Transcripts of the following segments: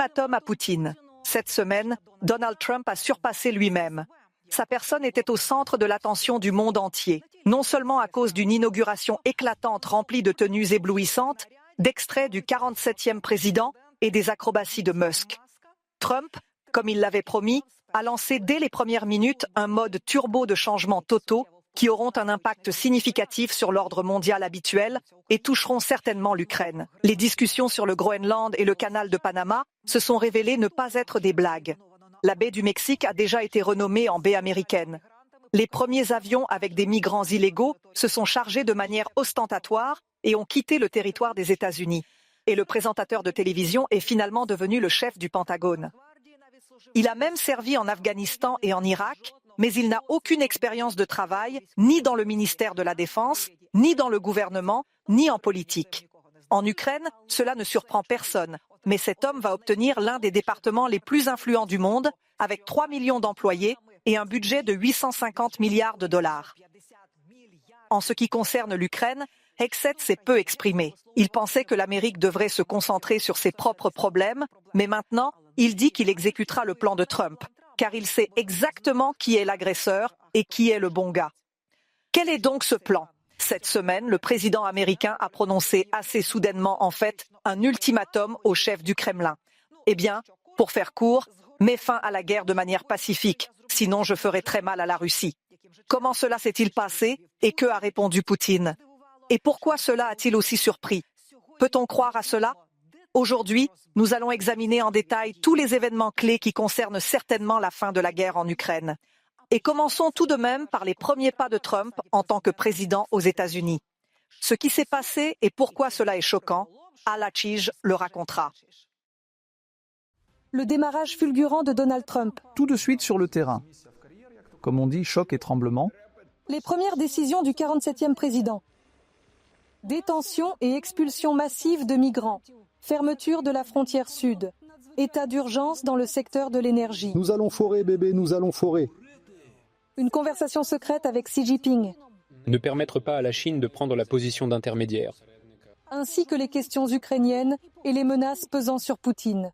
ultimatum à Poutine. Cette semaine, Donald Trump a surpassé lui-même. Sa personne était au centre de l'attention du monde entier, non seulement à cause d'une inauguration éclatante remplie de tenues éblouissantes, d'extraits du 47e président et des acrobaties de Musk. Trump, comme il l'avait promis, a lancé dès les premières minutes un mode turbo de changements totaux qui auront un impact significatif sur l'ordre mondial habituel et toucheront certainement l'Ukraine. Les discussions sur le Groenland et le canal de Panama se sont révélées ne pas être des blagues. La baie du Mexique a déjà été renommée en baie américaine. Les premiers avions avec des migrants illégaux se sont chargés de manière ostentatoire et ont quitté le territoire des États-Unis. Et le présentateur de télévision est finalement devenu le chef du Pentagone. Il a même servi en Afghanistan et en Irak, mais il n'a aucune expérience de travail, ni dans le ministère de la Défense, ni dans le gouvernement, ni en politique. En Ukraine, cela ne surprend personne, mais cet homme va obtenir l'un des départements les plus influents du monde, avec 3 millions d'employés et un budget de 850 milliards de dollars. En ce qui concerne l'Ukraine, Hegseth s'est peu exprimé. Il pensait que l'Amérique devrait se concentrer sur ses propres problèmes, mais maintenant, il dit qu'il exécutera le plan de Trump, car il sait exactement qui est l'agresseur et qui est le bon gars. Quel est donc ce plan ? Cette semaine, le président américain a prononcé assez soudainement, en fait, un ultimatum au chef du Kremlin. Eh bien, pour faire court, mets fin à la guerre de manière pacifique, sinon je ferai très mal à la Russie. Comment cela s'est-il passé et que a répondu Poutine ? Et pourquoi cela a-t-il aussi surpris ? Peut-on croire à cela ? Aujourd'hui, nous allons examiner en détail tous les événements clés qui concernent certainement la fin de la guerre en Ukraine. Et commençons tout de même par les premiers pas de Trump en tant que président aux États-Unis. Ce qui s'est passé et pourquoi cela est choquant, Al Hachij le racontera. Le démarrage fulgurant de Donald Trump. Tout de suite sur le terrain. Comme on dit, choc et tremblement. Les premières décisions du 47e président. Détention et expulsion massive de migrants. Fermeture de la frontière sud. État d'urgence dans le secteur de l'énergie. Nous allons forer, bébé, nous allons forer. Une conversation secrète avec Xi Jinping. Ne permettre pas à la Chine de prendre la position d'intermédiaire. Ainsi que les questions ukrainiennes et les menaces pesant sur Poutine.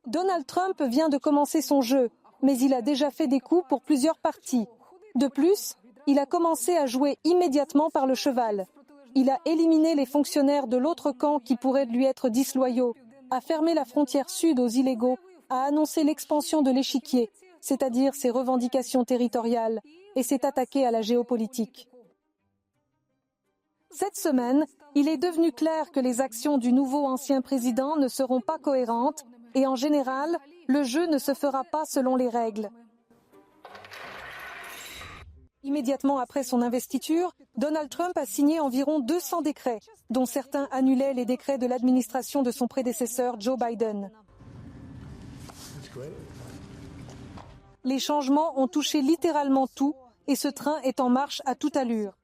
Donald Trump vient de commencer son jeu, mais il a déjà fait des coups pour plusieurs partis. De plus, il a commencé à jouer immédiatement par le cheval. Il a éliminé les fonctionnaires de l'autre camp qui pourraient lui être disloyaux, a fermé la frontière sud aux illégaux, a annoncé l'expansion de l'échiquier, c'est-à-dire ses revendications territoriales, et s'est attaqué à la géopolitique. Cette semaine, il est devenu clair que les actions du nouveau ancien président ne seront pas cohérentes et en général, le jeu ne se fera pas selon les règles. Immédiatement après son investiture, Donald Trump a signé environ 200 décrets, dont certains annulaient les décrets de l'administration de son prédécesseur Joe Biden. Les changements ont touché littéralement tout et ce train est en marche à toute allure.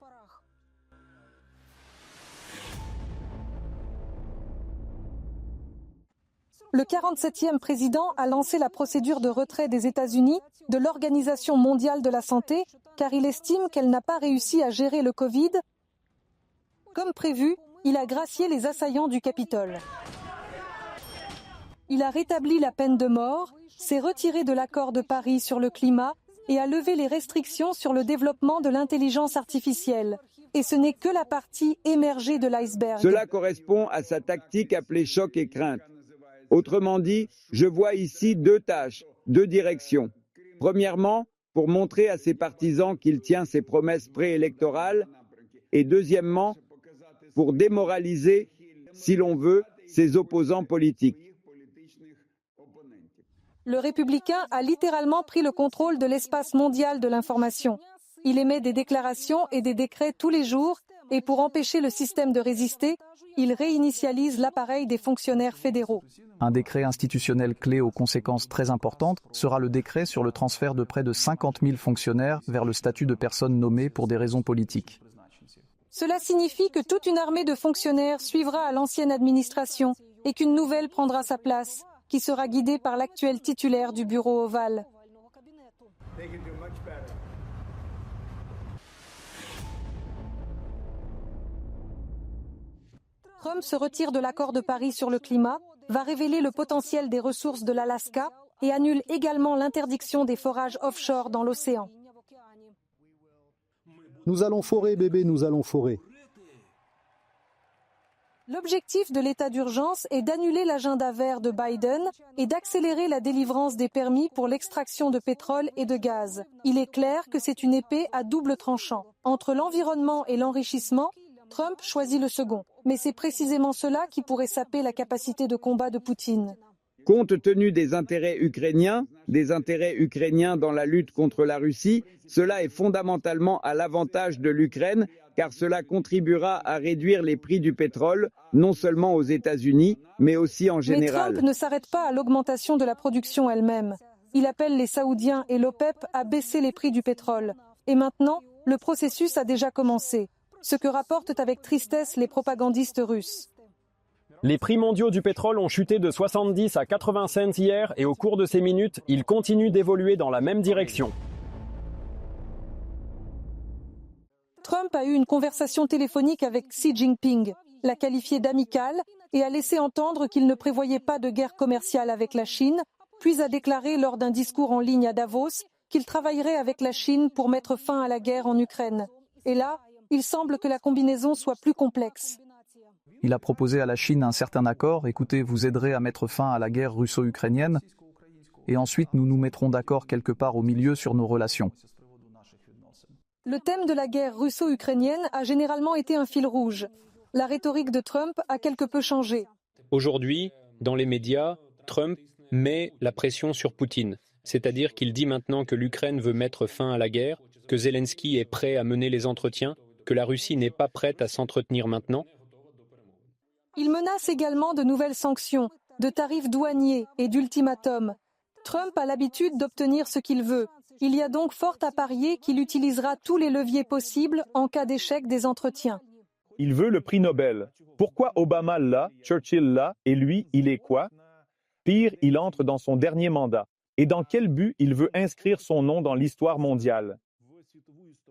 Le 47e président a lancé la procédure de retrait des États-Unis de l'Organisation mondiale de la santé car il estime qu'elle n'a pas réussi à gérer le Covid. Comme prévu, il a gracié les assaillants du Capitole. Il a rétabli la peine de mort, s'est retiré de l'accord de Paris sur le climat et a levé les restrictions sur le développement de l'intelligence artificielle. Et ce n'est que la partie émergée de l'iceberg. Cela correspond à sa tactique appelée choc et crainte. Autrement dit, je vois ici deux tâches, deux directions. Premièrement, pour montrer à ses partisans qu'il tient ses promesses préélectorales. Et deuxièmement, pour démoraliser, si l'on veut, ses opposants politiques. Le républicain a littéralement pris le contrôle de l'espace mondial de l'information. Il émet des déclarations et des décrets tous les jours et pour empêcher le système de résister, il réinitialise l'appareil des fonctionnaires fédéraux. Un décret institutionnel clé aux conséquences très importantes sera le décret sur le transfert de près de 50 000 fonctionnaires vers le statut de personnes nommées pour des raisons politiques. Cela signifie que toute une armée de fonctionnaires suivra à l'ancienne administration et qu'une nouvelle prendra sa place, qui sera guidée par l'actuel titulaire du bureau ovale. Trump se retire de l'accord de Paris sur le climat, va révéler le potentiel des ressources de l'Alaska et annule également l'interdiction des forages offshore dans l'océan. Nous allons forer, bébé, nous allons forer. L'objectif de l'état d'urgence est d'annuler l'agenda vert de Biden et d'accélérer la délivrance des permis pour l'extraction de pétrole et de gaz. Il est clair que c'est une épée à double tranchant. Entre l'environnement et l'enrichissement, Trump choisit le second. Mais c'est précisément cela qui pourrait saper la capacité de combat de Poutine. Compte tenu des intérêts ukrainiens dans la lutte contre la Russie, cela est fondamentalement à l'avantage de l'Ukraine, car cela contribuera à réduire les prix du pétrole, non seulement aux États-Unis, mais aussi en général. Mais Trump ne s'arrête pas à l'augmentation de la production elle-même. Il appelle les Saoudiens et l'OPEP à baisser les prix du pétrole. Et maintenant, le processus a déjà commencé. Ce que rapportent avec tristesse les propagandistes russes. Les prix mondiaux du pétrole ont chuté de 70 à 80 cents hier et au cours de ces minutes, ils continuent d'évoluer dans la même direction. Trump a eu une conversation téléphonique avec Xi Jinping, l'a qualifié d'amicale et a laissé entendre qu'il ne prévoyait pas de guerre commerciale avec la Chine, puis a déclaré lors d'un discours en ligne à Davos qu'il travaillerait avec la Chine pour mettre fin à la guerre en Ukraine. Et là, il semble que la combinaison soit plus complexe. Il a proposé à la Chine un certain accord, écoutez, vous aiderez à mettre fin à la guerre russo-ukrainienne, et ensuite nous nous mettrons d'accord quelque part au milieu sur nos relations. Le thème de la guerre russo-ukrainienne a généralement été un fil rouge. La rhétorique de Trump a quelque peu changé. Aujourd'hui, dans les médias, Trump met la pression sur Poutine. C'est-à-dire qu'il dit maintenant que l'Ukraine veut mettre fin à la guerre, que Zelensky est prêt à mener les entretiens, que la Russie n'est pas prête à s'entretenir maintenant. Il menace également de nouvelles sanctions, de tarifs douaniers et d'ultimatums. Trump a l'habitude d'obtenir ce qu'il veut. Il y a donc fort à parier qu'il utilisera tous les leviers possibles en cas d'échec des entretiens. Il veut le prix Nobel. Pourquoi Obama l'a, Churchill l'a, et lui, il est quoi? Pire, il entre dans son dernier mandat. Et dans quel but il veut inscrire son nom dans l'histoire mondiale?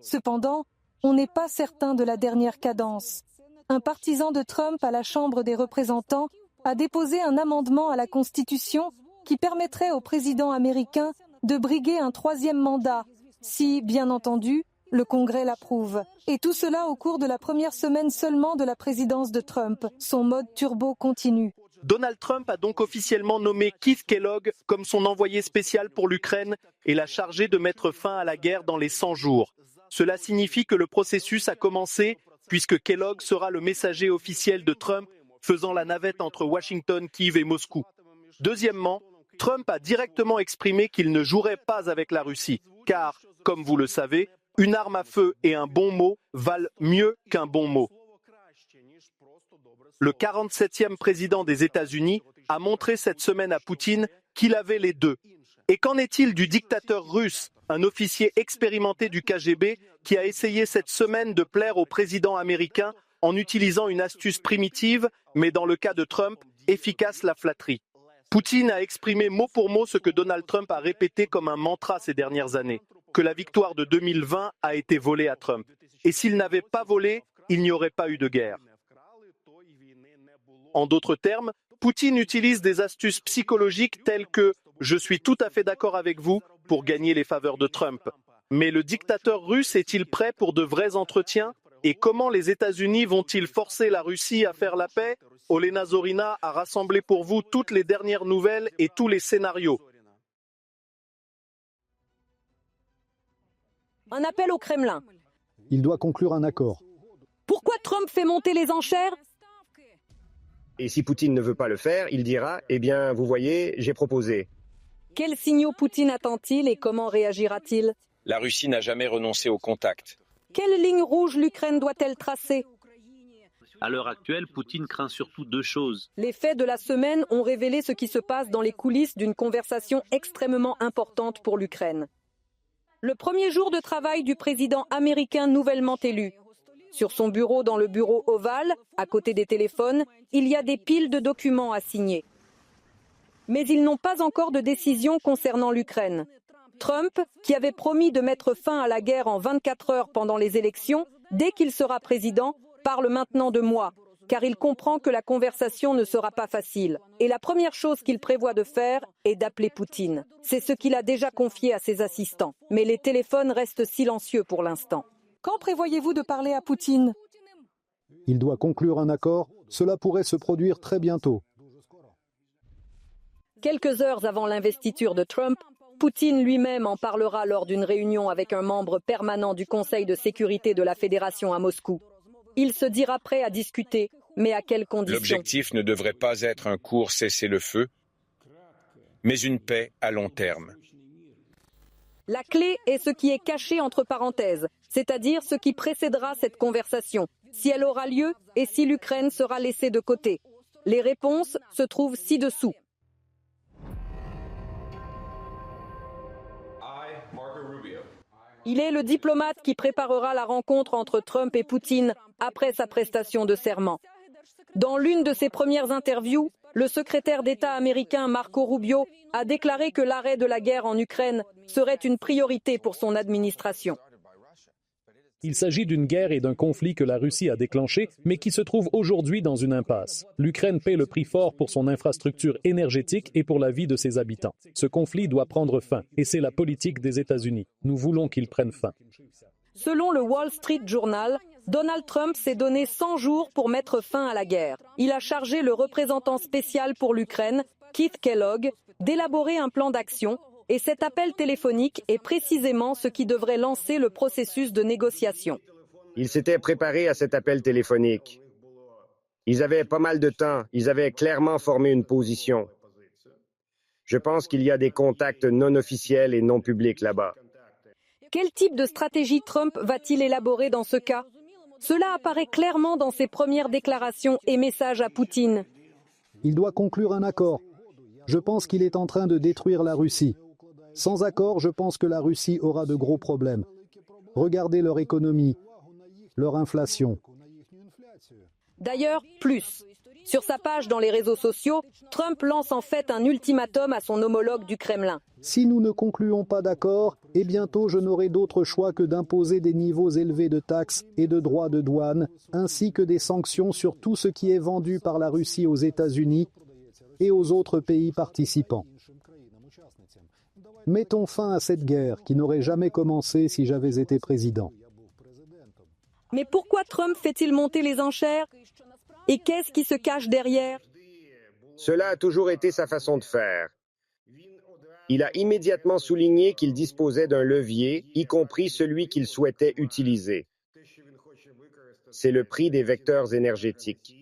Cependant, on n'est pas certain de la dernière cadence. Un partisan de Trump à la Chambre des représentants a déposé un amendement à la Constitution qui permettrait au président américain de briguer un troisième mandat, si, bien entendu, le Congrès l'approuve. Et tout cela au cours de la première semaine seulement de la présidence de Trump. Son mode turbo continue. Donald Trump a donc officiellement nommé Keith Kellogg comme son envoyé spécial pour l'Ukraine et l'a chargé de mettre fin à la guerre dans les 100 jours. Cela signifie que le processus a commencé puisque Kellogg sera le messager officiel de Trump faisant la navette entre Washington, Kiev et Moscou. Deuxièmement, Trump a directement exprimé qu'il ne jouerait pas avec la Russie, car, comme vous le savez, une arme à feu et un bon mot valent mieux qu'un bon mot. Le 47e président des États-Unis a montré cette semaine à Poutine qu'il avait les deux. Et qu'en est-il du dictateur russe, un officier expérimenté du KGB qui a essayé cette semaine de plaire au président américain en utilisant une astuce primitive, mais dans le cas de Trump, efficace, la flatterie. Poutine a exprimé mot pour mot ce que Donald Trump a répété comme un mantra ces dernières années, que la victoire de 2020 a été volée à Trump. Et s'il n'avait pas volé, il n'y aurait pas eu de guerre. En d'autres termes, Poutine utilise des astuces psychologiques telles que « je suis tout à fait d'accord avec vous » pour gagner les faveurs de Trump. Mais le dictateur russe est-il prêt pour de vrais entretiens? Et comment les États-Unis vont-ils forcer la Russie à faire la paix? Olena Zorina a rassemblé pour vous toutes les dernières nouvelles et tous les scénarios. Un appel au Kremlin. Il doit conclure un accord. Pourquoi Trump fait monter les enchères? Et si Poutine ne veut pas le faire, il dira « Eh bien, vous voyez, j'ai proposé ». Quels signaux Poutine attend-il et comment réagira-t-il? La Russie n'a jamais renoncé au contact. Quelle ligne rouge l'Ukraine doit-elle tracer? À l'heure actuelle, Poutine craint surtout deux choses. Les faits de la semaine ont révélé ce qui se passe dans les coulisses d'une conversation extrêmement importante pour l'Ukraine. Le premier jour de travail du président américain nouvellement élu. Sur son bureau dans le bureau ovale, à côté des téléphones, il y a des piles de documents à signer. Mais ils n'ont pas encore de décision concernant l'Ukraine. Trump, qui avait promis de mettre fin à la guerre en 24 heures pendant les élections, dès qu'il sera président, parle maintenant de mois. car il comprend que la conversation ne sera pas facile. Et la première chose qu'il prévoit de faire est d'appeler Poutine. C'est ce qu'il a déjà confié à ses assistants. Mais les téléphones restent silencieux pour l'instant. Quand prévoyez-vous de parler à Poutine ? Il doit conclure un accord. Cela pourrait se produire très bientôt. Quelques heures avant l'investiture de Trump, Poutine lui-même en parlera lors d'une réunion avec un membre permanent du Conseil de sécurité de la Fédération à Moscou. Il se dira prêt à discuter, mais à quelles conditions ? L'objectif ne devrait pas être un court cessez-le-feu, mais une paix à long terme. La clé est ce qui est caché entre parenthèses, c'est-à-dire ce qui précédera cette conversation, si elle aura lieu et si l'Ukraine sera laissée de côté. Les réponses se trouvent ci-dessous. Il est le diplomate qui préparera la rencontre entre Trump et Poutine après sa prestation de serment. Dans l'une de ses premières interviews, le secrétaire d'État américain Marco Rubio a déclaré que l'arrêt de la guerre en Ukraine serait une priorité pour son administration. Il s'agit d'une guerre et d'un conflit que la Russie a déclenché, mais qui se trouve aujourd'hui dans une impasse. L'Ukraine paie le prix fort pour son infrastructure énergétique et pour la vie de ses habitants. Ce conflit doit prendre fin, et c'est la politique des États-Unis. Nous voulons qu'il prenne fin. Selon le Wall Street Journal, Donald Trump s'est donné 100 jours pour mettre fin à la guerre. Il a chargé le représentant spécial pour l'Ukraine, Keith Kellogg, d'élaborer un plan d'action. Et cet appel téléphonique est précisément ce qui devrait lancer le processus de négociation. Ils s'étaient préparés à cet appel téléphonique. Ils avaient pas mal de temps. Ils avaient clairement formé une position. Je pense qu'il y a des contacts non officiels et non publics là-bas. Quel type de stratégie Trump va-t-il élaborer dans ce cas ? Cela apparaît clairement dans ses premières déclarations et messages à Poutine. Il doit conclure un accord. Je pense qu'il est en train de détruire la Russie. Sans accord, je pense que la Russie aura de gros problèmes. Regardez leur économie, leur inflation. D'ailleurs, plus. Sur sa page dans les réseaux sociaux, Trump lance en fait un ultimatum à son homologue du Kremlin. Si nous ne concluons pas d'accord, et bientôt je n'aurai d'autre choix que d'imposer des niveaux élevés de taxes et de droits de douane, ainsi que des sanctions sur tout ce qui est vendu par la Russie aux États-Unis et aux autres pays participants. Mettons fin à cette guerre qui n'aurait jamais commencé si j'avais été président. Mais pourquoi Trump fait-il monter les enchères ? Et qu'est-ce qui se cache derrière ? Cela a toujours été sa façon de faire. Il a immédiatement souligné qu'il disposait d'un levier, y compris celui qu'il souhaitait utiliser. C'est le prix des vecteurs énergétiques.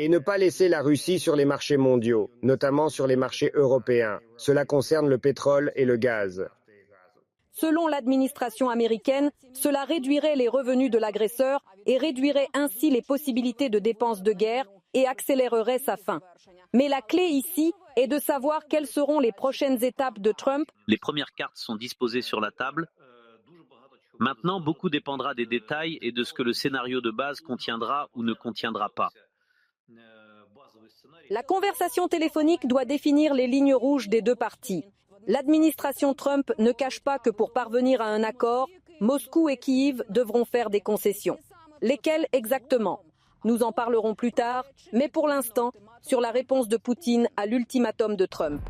Et ne pas laisser la Russie sur les marchés mondiaux, notamment sur les marchés européens. Cela concerne le pétrole et le gaz. Selon l'administration américaine, cela réduirait les revenus de l'agresseur et réduirait ainsi les possibilités de dépenses de guerre et accélérerait sa fin. Mais la clé ici est de savoir quelles seront les prochaines étapes de Trump. Les premières cartes sont disposées sur la table. Maintenant, beaucoup dépendra des détails et de ce que le scénario de base contiendra ou ne contiendra pas. La conversation téléphonique doit définir les lignes rouges des deux parties. L'administration Trump ne cache pas que pour parvenir à un accord, Moscou et Kiev devront faire des concessions. Lesquelles exactement ? Nous en parlerons plus tard, mais pour l'instant, sur la réponse de Poutine à l'ultimatum de Trump.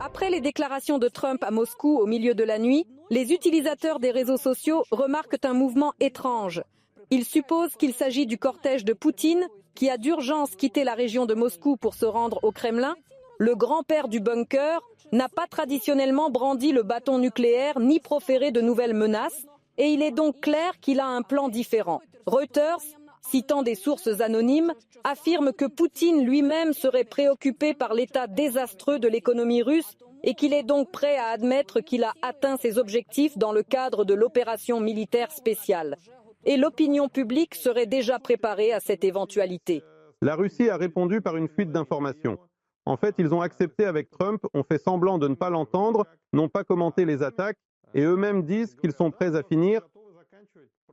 Après les déclarations de Trump à Moscou au milieu de la nuit, les utilisateurs des réseaux sociaux remarquent un mouvement étrange. Ils supposent qu'il s'agit du cortège de Poutine, qui a d'urgence quitté la région de Moscou pour se rendre au Kremlin. Le grand-père du bunker n'a pas traditionnellement brandi le bâton nucléaire ni proféré de nouvelles menaces, et il est donc clair qu'il a un plan différent. Reuters, citant des sources anonymes, affirme que Poutine lui-même serait préoccupé par l'état désastreux de l'économie russe et qu'il est donc prêt à admettre qu'il a atteint ses objectifs dans le cadre de l'opération militaire spéciale. Et l'opinion publique serait déjà préparée à cette éventualité. La Russie a répondu par une fuite d'informations. En fait, ils ont accepté avec Trump, ont fait semblant de ne pas l'entendre, n'ont pas commenté les attaques, et eux-mêmes disent qu'ils sont prêts à finir.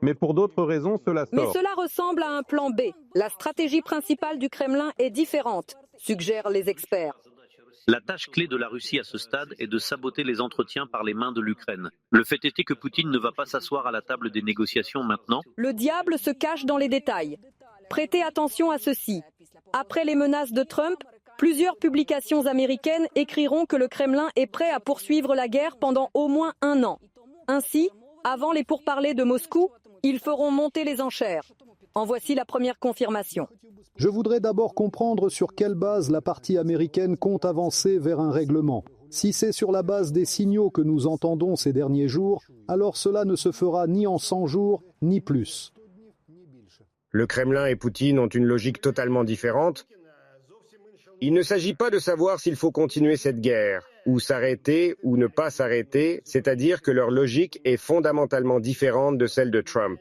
Mais pour d'autres raisons, cela sort. Mais cela ressemble à un plan B. La stratégie principale du Kremlin est différente, suggèrent les experts. La tâche clé de la Russie à ce stade est de saboter les entretiens par les mains de l'Ukraine. Le fait est que Poutine ne va pas s'asseoir à la table des négociations maintenant. Le diable se cache dans les détails. Prêtez attention à ceci. Après les menaces de Trump, plusieurs publications américaines écriront que le Kremlin est prêt à poursuivre la guerre pendant au moins 1 an. Ainsi, avant les pourparlers de Moscou, ils feront monter les enchères. En voici la première confirmation. Je voudrais d'abord comprendre sur quelle base la partie américaine compte avancer vers un règlement. Si c'est sur la base des signaux que nous entendons ces derniers jours, alors cela ne se fera ni en 100 jours, ni plus. Le Kremlin et Poutine ont une logique totalement différente. Il ne s'agit pas de savoir s'il faut continuer cette guerre, ou s'arrêter, ou ne pas s'arrêter, c'est-à-dire que leur logique est fondamentalement différente de celle de Trump.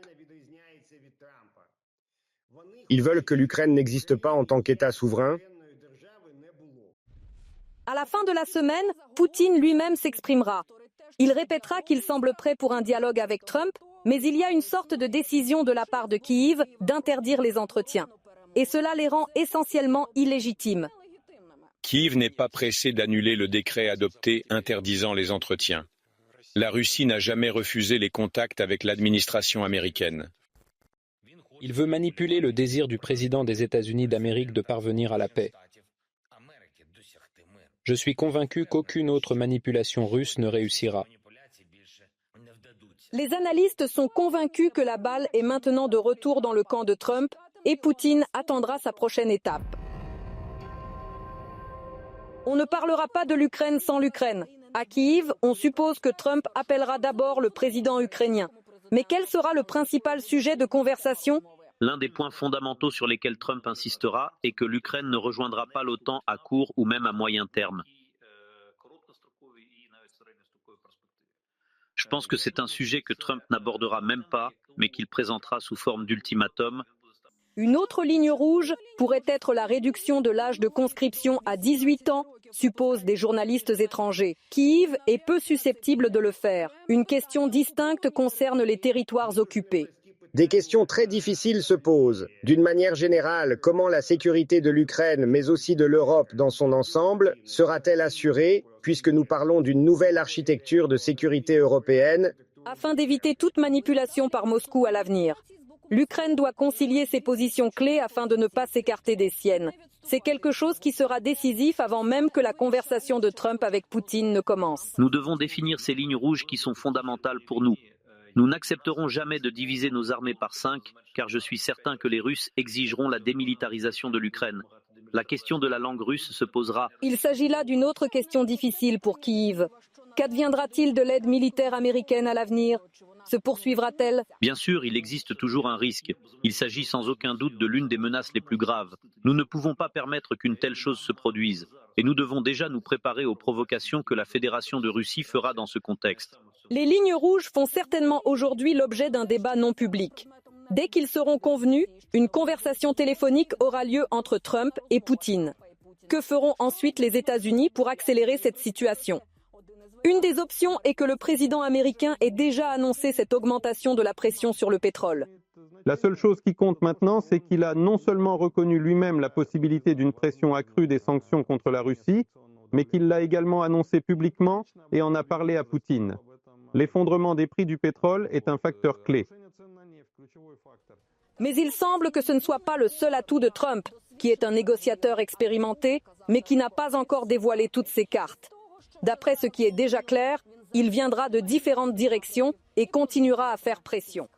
Ils veulent que l'Ukraine n'existe pas en tant qu'État souverain. À la fin de la semaine, Poutine lui-même s'exprimera. Il répétera qu'il semble prêt pour un dialogue avec Trump, mais il y a une sorte de décision de la part de Kiev d'interdire les entretiens. Et cela les rend essentiellement illégitimes. Kiev n'est pas pressé d'annuler le décret adopté interdisant les entretiens. La Russie n'a jamais refusé les contacts avec l'administration américaine. Il veut manipuler le désir du président des États-Unis d'Amérique de parvenir à la paix. Je suis convaincu qu'aucune autre manipulation russe ne réussira. Les analystes sont convaincus que la balle est maintenant de retour dans le camp de Trump et Poutine attendra sa prochaine étape. On ne parlera pas de l'Ukraine sans l'Ukraine. À Kiev, on suppose que Trump appellera d'abord le président ukrainien. Mais quel sera le principal sujet de conversation ? L'un des points fondamentaux sur lesquels Trump insistera est que l'Ukraine ne rejoindra pas l'OTAN à court ou même à moyen terme. Je pense que c'est un sujet que Trump n'abordera même pas, mais qu'il présentera sous forme d'ultimatum. Une autre ligne rouge pourrait être la réduction de l'âge de conscription à 18 ans, suppose des journalistes étrangers. Kiev est peu susceptible de le faire. Une question distincte concerne les territoires occupés. Des questions très difficiles se posent. D'une manière générale, comment la sécurité de l'Ukraine, mais aussi de l'Europe dans son ensemble, sera-t-elle assurée, puisque nous parlons d'une nouvelle architecture de sécurité européenne ? Afin d'éviter toute manipulation par Moscou à l'avenir, l'Ukraine doit concilier ses positions clés afin de ne pas s'écarter des siennes. C'est quelque chose qui sera décisif avant même que la conversation de Trump avec Poutine ne commence. Nous devons définir ces lignes rouges qui sont fondamentales pour nous. Nous n'accepterons jamais de diviser nos armées par 5, car je suis certain que les Russes exigeront la démilitarisation de l'Ukraine. La question de la langue russe se posera. Il s'agit là d'une autre question difficile pour Kiev. Qu'adviendra-t-il de l'aide militaire américaine à l'avenir ? Se poursuivra-t-elle ? Bien sûr, il existe toujours un risque. Il s'agit sans aucun doute de l'une des menaces les plus graves. Nous ne pouvons pas permettre qu'une telle chose se produise. Et nous devons déjà nous préparer aux provocations que la Fédération de Russie fera dans ce contexte. Les lignes rouges font certainement aujourd'hui l'objet d'un débat non public. Dès qu'ils seront convenus, une conversation téléphonique aura lieu entre Trump et Poutine. Que feront ensuite les États-Unis pour accélérer cette situation ? Une des options est que le président américain ait déjà annoncé cette augmentation de la pression sur le pétrole. La seule chose qui compte maintenant, c'est qu'il a non seulement reconnu lui-même la possibilité d'une pression accrue des sanctions contre la Russie, mais qu'il l'a également annoncé publiquement et en a parlé à Poutine. L'effondrement des prix du pétrole est un facteur clé. Mais il semble que ce ne soit pas le seul atout de Trump, qui est un négociateur expérimenté, mais qui n'a pas encore dévoilé toutes ses cartes. D'après ce qui est déjà clair, il viendra de différentes directions et continuera à faire pression.